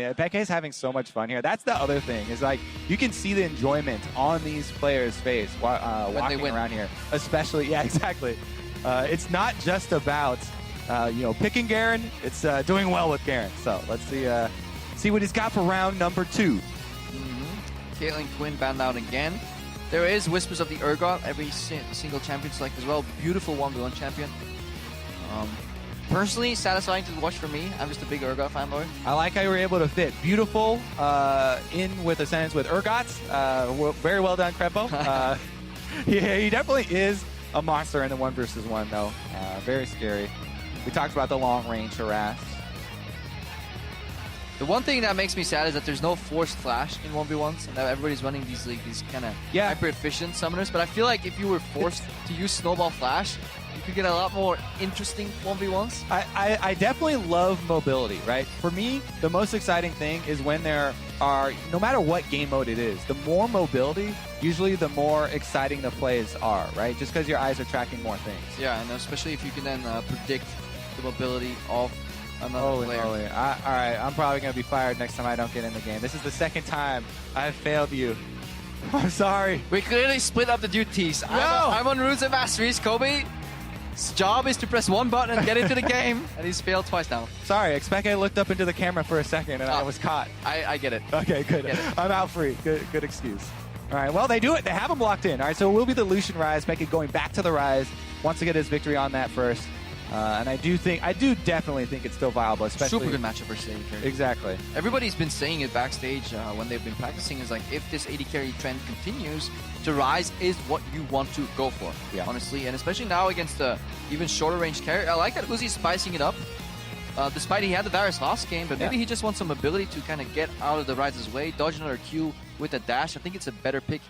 Yeah, xPeke's having so much fun here. That's the other thing, is like you can see the enjoyment on these players' face walking around here. Especially, yeah, exactly. It's not just about picking Garen. It's doing well with Garen. So let's see what he's got for round number 2. Caitlyn Quinn banned out again. There is Whispers of the Urgot. Every single champion select as well. Beautiful 1v1 champion. Personally, satisfying to watch for me. I'm just a big Urgot fanboy. I like how you were able to fit Beautiful in with a sentence with Urgots. Very well done, Crepo. Yeah, he definitely is a monster in the 1 versus 1, though. Very scary. We talked about the long-range harass. The one thing that makes me sad is that there's no forced flash in 1v1s, and that everybody's running these kind of hyper-efficient summoners. But I feel like if you were forced to use Snowball Flash, you could get a lot more interesting 1v1s. I definitely love mobility, right? For me, the most exciting thing is when there are, no matter what game mode it is, the more mobility, usually the more exciting the plays are, right? Just because your eyes are tracking more things. Yeah, and especially if you can then predict the mobility of another player. All right, I'm probably going to be fired next time I don't get in the game. This is the second time I've failed you. I'm sorry. We clearly split up the duties. No! I'm on Runes and Masteries. Kobe's job is to press one button and get into the game, and he's failed twice now. Sorry, xPeke looked up into the camera for a second, and I was caught. I get it. Okay, good. I'm out free. Good excuse. All right, well, they do it. They have him locked in. All right, so it will be the Lucian Ryze. xPeke going back to the Ryze. Wants to get his victory on that first. And I do definitely think it's still viable, especially... Super good matchup versus AD carry. Exactly. Everybody's been saying it backstage when they've been practicing, is like, if this AD carry trend continues, the Ryze is what you want to go for, honestly. And especially now against the even shorter range carry. I like that Uzi's spicing it up. Despite he had the Darius last game, but maybe he just wants some ability to kind of get out of the Ryze's way, dodge another Q with a dash. I think it's a better pick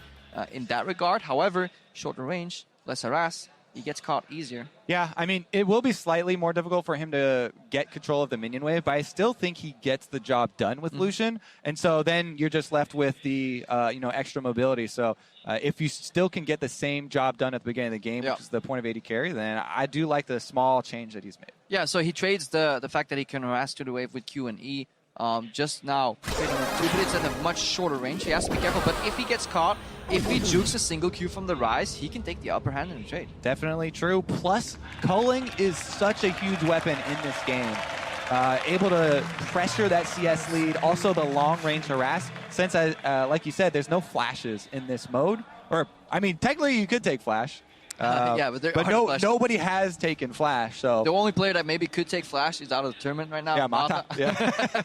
in that regard. However, shorter range, less harass. He gets caught easier. Yeah, I mean, it will be slightly more difficult for him to get control of the minion wave, but I still think he gets the job done with Lucian. And so then you're just left with the extra mobility. So if you still can get the same job done at the beginning of the game, which is the point of AD carry, then I do like the small change that he's made. Yeah, so he trades the fact that he can harass to the wave with Q and E. Just now, trading with 2 hits at a much shorter range. He has to be careful, but if he gets caught, if he jukes a single Q from the Ryze, he can take the upper hand in the trade. Definitely true. Plus, culling is such a huge weapon in this game. Able to pressure that CS lead, also the long-range harass. Since, like you said, there's no flashes in this mode. Or, I mean, technically you could take flash. But nobody has taken Flash, so... The only player that maybe could take Flash is out of the tournament right now. Yeah, Mata. Yeah.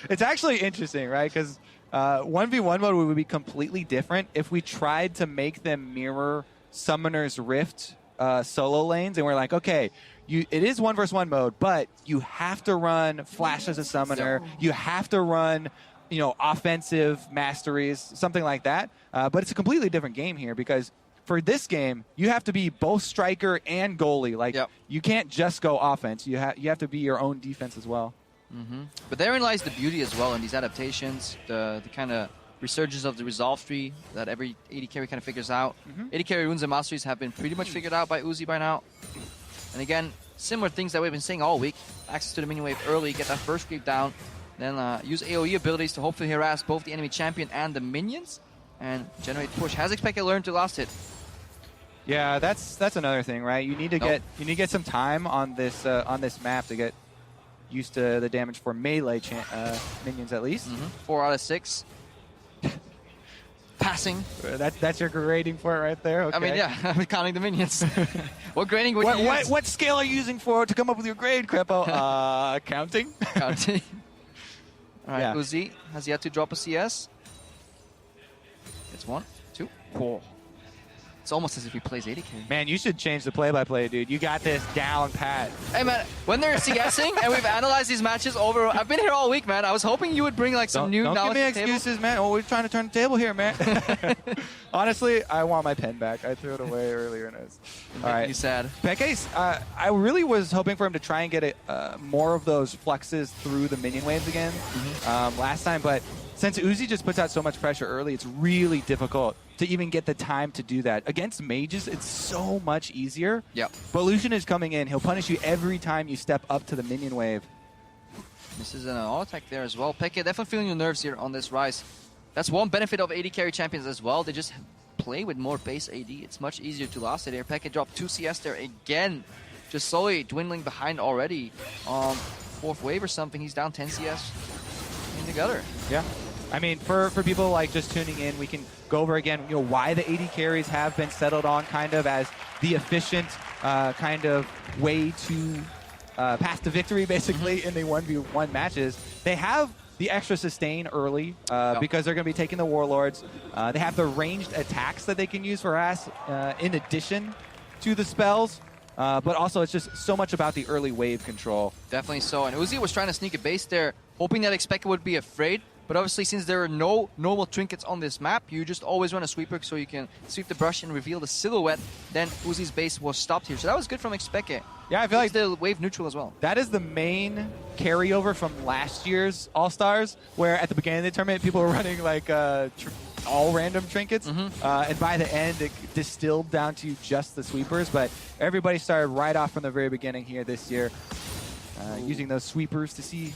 It's actually interesting, right? Because 1v1 mode would be completely different if we tried to make them mirror Summoner's Rift solo lanes, and we're like, okay, it is 1 versus 1 mode, but you have to run Flash as a Summoner. You have to run... offensive masteries, something like that. But it's a completely different game here because for this game, you have to be both striker and goalie. Like, you can't just go offense. You have to be your own defense as well. But therein lies the beauty as well in these adaptations, the kind of resurgence of the resolve tree that every AD carry kind of figures out. AD carry runes and masteries have been pretty much figured out by Uzi by now. And again, similar things that we've been saying all week. Access to the minion wave early, get that first creep down, then use AoE abilities to hopefully harass both the enemy champion and the minions, and generate push. Has xPeke learned to last hit? Yeah, that's another thing, right? You need to get some time on this map to get used to the damage for melee minions at least. 4 out of 6. Passing. That's your grading for it right there. Okay. I mean, yeah, I'm counting the minions. What grading would you use? What scale are you using to come up with your grade, Crepo? Counting. Counting. All right, Uzi has yet to drop a CS. It's 1, 2, 4. It's almost as if he plays AD carry. Man, you should change the play-by-play, dude. You got this down pat. Hey, man, when they're CSing and we've analyzed these matches over... I've been here all week, man. I was hoping you would bring like some new knowledge to the table. Don't give me excuses, man. Oh, we're trying to turn the table here, man. Honestly, I want my pen back. I threw it away earlier, and it's... All right. You sad. xPeke's, I really was hoping for him to try and get more of those fluxes through the minion waves again last time, but since Uzi just puts out so much pressure early, it's really difficult to even get the time to do that. Against mages, it's so much easier. But Lucian is coming in. He'll punish you every time you step up to the minion wave. This is an auto attack there as well. xPeke definitely feeling the nerves here on this Ryze. That's one benefit of AD carry champions as well. They just play with more base AD. It's much easier to last it here. xPeke dropped 2 CS there again. Just slowly dwindling behind already. 4th wave or something. He's down 10 CS in the gutter. Yeah. I mean, for people like just tuning in, we can go over again, why the AD carries have been settled on kind of as the efficient kind of way to path to victory, basically, in the 1v1 matches. They have the extra sustain early because they're going to be taking the Warlords. They have the ranged attacks that they can use for us in addition to the spells. But also, it's just so much about the early wave control. Definitely so. And Uzi was trying to sneak a base there, hoping that xPeke would be afraid. But obviously, since there are no normal trinkets on this map, you just always run a sweeper so you can sweep the brush and reveal the silhouette. Then Uzi's base was stopped here. So that was good from xPeke. Yeah, I feel like the wave neutral as well. That is the main carryover from last year's All-Stars, where at the beginning of the tournament, people were running like all random trinkets. And by the end, it distilled down to just the sweepers. But everybody started right off from the very beginning here this year, using those sweepers to see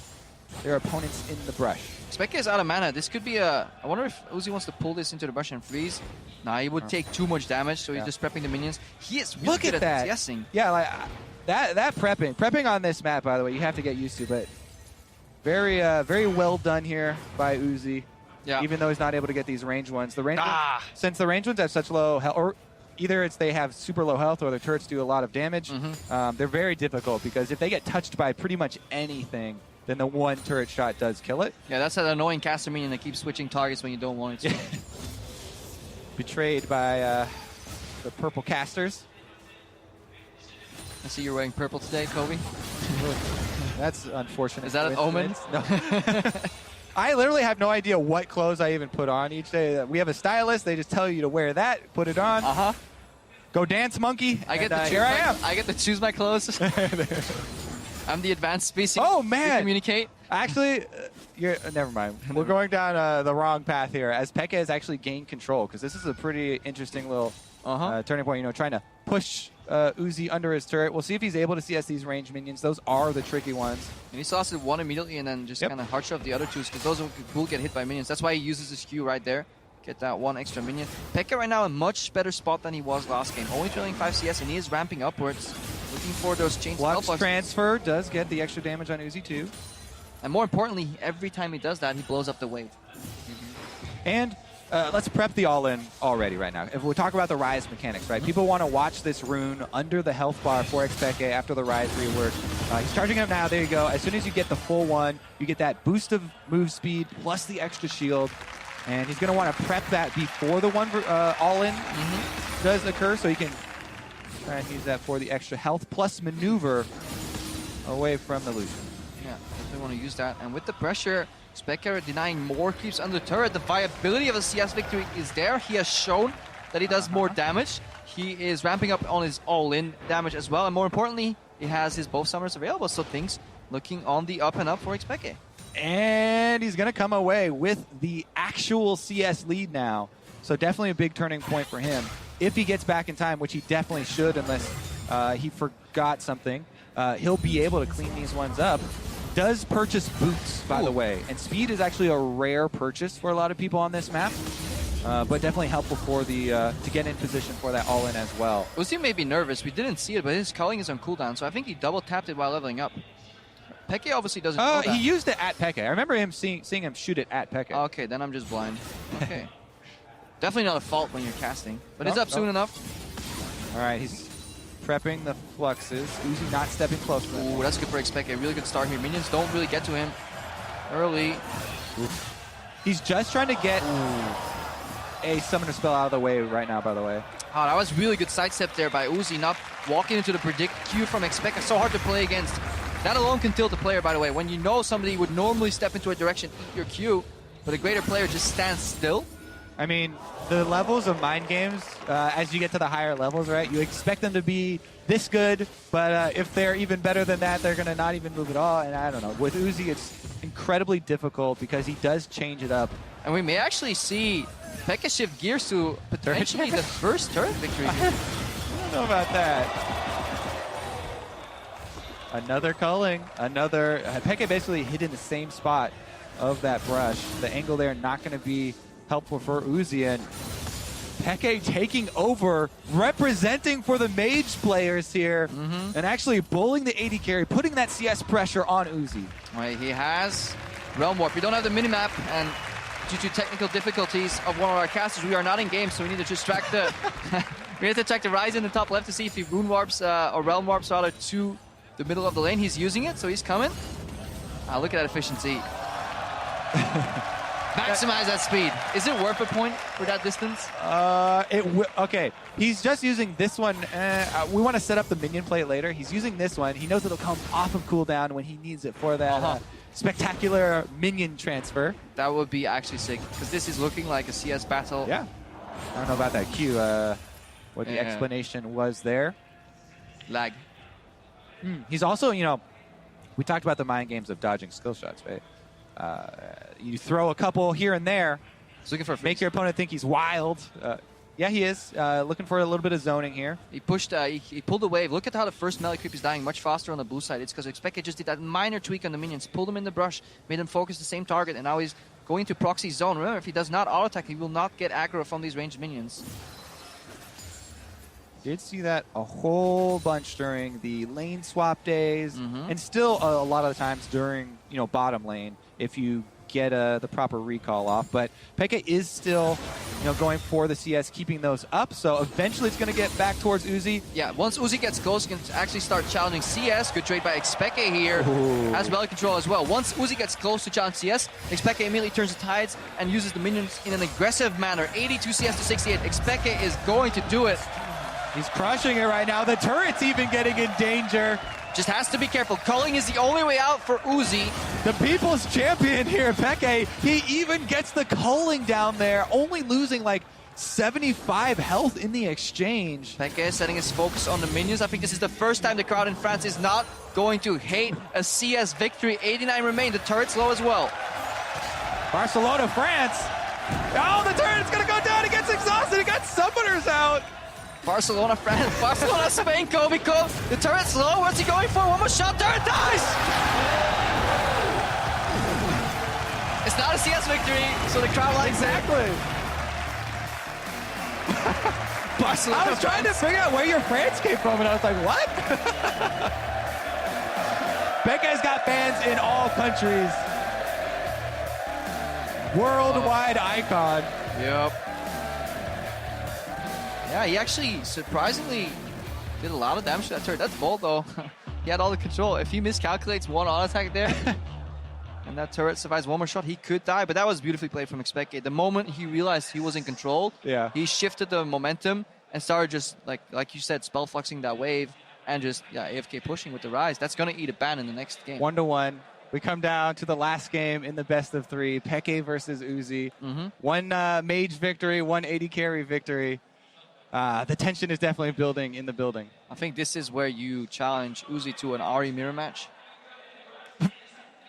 their opponents in the brush. xPeke is out of mana. This could be a... I wonder if Uzi wants to pull this into the brush and freeze. Nah, he would take too much damage, so he's just prepping the minions. He is really good at CSing. Yeah, like that prepping on this map, by the way, you have to get used to. But very very well done here by Uzi. Yeah. Even though he's not able to get these range ones. The range ones, since the range ones have such low health, or either it's they have super low health or their turrets do a lot of damage. They're very difficult because if they get touched by pretty much anything, then the one turret shot does kill it. Yeah, that's an annoying caster minion that keeps switching targets when you don't want it to. Betrayed by the purple casters. I see you're wearing purple today, Kobe. That's unfortunate. Is that an omen? No. I literally have no idea what clothes I even put on each day. We have a stylist. They just tell you to wear that, put it on. Go dance, monkey. I get to choose here I am. I get to choose my clothes. I'm the advanced species. Oh, man. We communicate. Actually, never mind. We're going down the wrong path here, as xPeke has actually gained control, because this is a pretty interesting little turning point. Trying to push Uzi under his turret. We'll see if he's able to CS these range minions. Those are the tricky ones. And he sauced one immediately and then just kind of hard shove the other two, because those will get hit by minions. That's why he uses his Q right there. Get that one extra minion. xPeke right now in a much better spot than he was last game. Only trailing 5 CS, and he is ramping upwards. Looking for those chains. Flux transfer does get the extra damage on Uzi too. And more importantly, every time he does that, he blows up the wave. And let's prep the all-in already right now. If we talk about the Ryze mechanics, right? People want to watch this rune under the health bar for xPeke after the Ryze rework. He's charging up now. There you go. As soon as you get the full one, you get that boost of move speed plus the extra shield. And he's going to want to prep that before the one all-in does occur, so he can try and use that for the extra health plus maneuver away from the Lucian. Yeah, definitely want to use that. And with the pressure, xPeke denying more creeps under turret. The viability of a CS victory is there. He has shown that he does more damage. He is ramping up on his all-in damage as well. And more importantly, he has his both summers available. So things looking on the up and up for xPeke. And he's going to come away with the actual CS lead now. So definitely a big turning point for him. If he gets back in time, which he definitely should unless he forgot something, he'll be able to clean these ones up. Does purchase boots, by the way. And speed is actually a rare purchase for a lot of people on this map. But definitely helpful for the to get in position for that all-in as well. Uzi may be nervous. We didn't see it, but his culling is on cooldown. So I think he double-tapped it while leveling up. xPeke obviously doesn't know that. He used it at xPeke. I remember him seeing him shoot it at xPeke. Okay, then I'm just blind. Okay. Definitely not a fault when you're casting, but it's up soon enough. All right, he's prepping the fluxes. Uzi not stepping close. Ooh, that's good for xPeke. A really good start here. Minions don't really get to him early. He's just trying to get a summoner spell out of the way right now, by the way. Oh, that was really good sidestep there by Uzi, not walking into the predict Q from xPeke. So hard to play against. That alone can tilt the player, by the way. When you know somebody would normally step into a direction, eat your Q, but a greater player just stands still. I mean, the levels of mind games, as you get to the higher levels, right, you expect them to be this good, but if they're even better than that, they're going to not even move at all. And I don't know. With Uzi, it's incredibly difficult because he does change it up. And we may actually see xPeke shift gears to potentially the first turret victory. I don't know about that. Another culling. Another. xPeke basically hit in the same spot of that brush. The angle there not going to be helpful for Uzi. And xPeke taking over, representing for the mage players here, and actually bullying the AD carry, putting that CS pressure on Uzi. Right, he has Realm Warp. We don't have the minimap, and due to technical difficulties of one of our casters, we are not in game, so we need to just track the we need to track the Ryze in the top left to see if he Rune Warps or Realm Warps rather to the middle of the lane. He's using it, so he's coming. Look at that efficiency. Maximize that speed. Is it worth a point for that distance? Okay, he's just using this one. We want to set up the minion play later. He's using this one. He knows it'll come off of cooldown when he needs it for that spectacular minion transfer. That would be actually sick, because this is looking like a CS battle. Yeah. I don't know about that Q, what the explanation was there. Lag. He's also, you know, we talked about the mind games of dodging skill shots, right? You throw a couple here and there. He's looking for a freeze. Make your opponent think he's wild. Yeah, he is. Looking for a little bit of zoning here. He pushed, he pulled the wave. Look at how the first melee creep is dying much faster on the blue side. It's because xPeke just did that minor tweak on the minions, pulled them in the brush, made them focus the same target, and now he's going to proxy zone. Remember, if he does not auto-attack, he will not get aggro from these ranged minions. Did see that a whole bunch during the lane swap days, and still a lot of the times during, you know, bottom lane, if you get the proper recall off. But xPeke is still, you know, going for the CS, keeping those up. So eventually it's going to get back towards Uzi. Yeah, once Uzi gets close, he can actually start challenging CS. Good trade by xPeke here. Has melee control as well. Once Uzi gets close to challenge CS, xPeke immediately turns the tides and uses the minions in an aggressive manner. 82 CS to 68. xPeke is going to do it. He's crushing it right now. The turret's even getting in danger. Just has to be careful. Culling is the only way out for Uzi. The people's champion here, xPeke, he even gets the culling down there, only losing like 75 health in the exchange. xPeke is setting his focus on the minions. I think this is the first time the crowd in France is not going to hate a CS victory. 89 remain. The turret's low as well. Barcelona, France. Oh, the turret's going to go down. He gets exhausted. He got summoners out. Barcelona, France. Barcelona, Spain, Kovico. The turret's low. What's he going for? One more shot. Turret dies! It's not a CS victory, so the crowd likes exactly. Barcelona, I was trying to figure out where your France came from, and I was like, what? xPeke's got fans in all countries. Worldwide icon. Yep. Yeah, he actually surprisingly did a lot of damage to that turret. That's bold, though. He had all the control. If he miscalculates one auto attack there, and that turret survives one more shot, he could die. But that was beautifully played from xPeke. The moment he realized he was in control, he shifted the momentum and started just, like you said, spell fluxing that wave and just AFK pushing with the Ryze. That's going to eat a ban in the next game. 1-1. We come down to the last game in the best of three. xPeke versus Uzi. One mage victory, one AD carry victory. The tension is definitely building in the building. I think this is where you challenge Uzi to an Ari mirror match.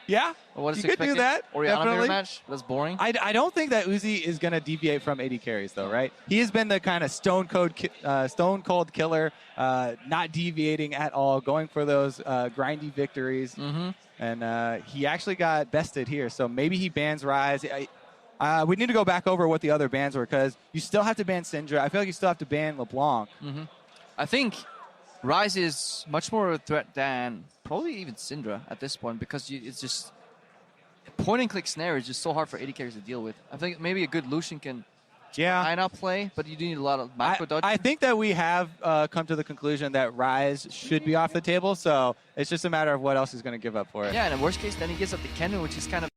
Yeah, what is you could do that. Oriana mirror match? That's boring. I don't think that Uzi is going to deviate from AD carries, though, right? He has been the kind of stone cold killer, not deviating at all, going for those grindy victories. And he actually got bested here, so maybe he bans Ryze. We need to go back over what the other bans were, because you still have to ban Syndra. I feel like you still have to ban LeBlanc. I think Ryze is much more a threat than probably even Syndra at this point, because it's just point-and-click snare is just so hard for AD carries to deal with. I think maybe a good Lucian can kind of play, but you do need a lot of macro dodging. I think that we have come to the conclusion that Ryze should be off the table, so it's just a matter of what else he's going to give up for it. Yeah, and in worst case, then he gives up the Kennen, which is kind of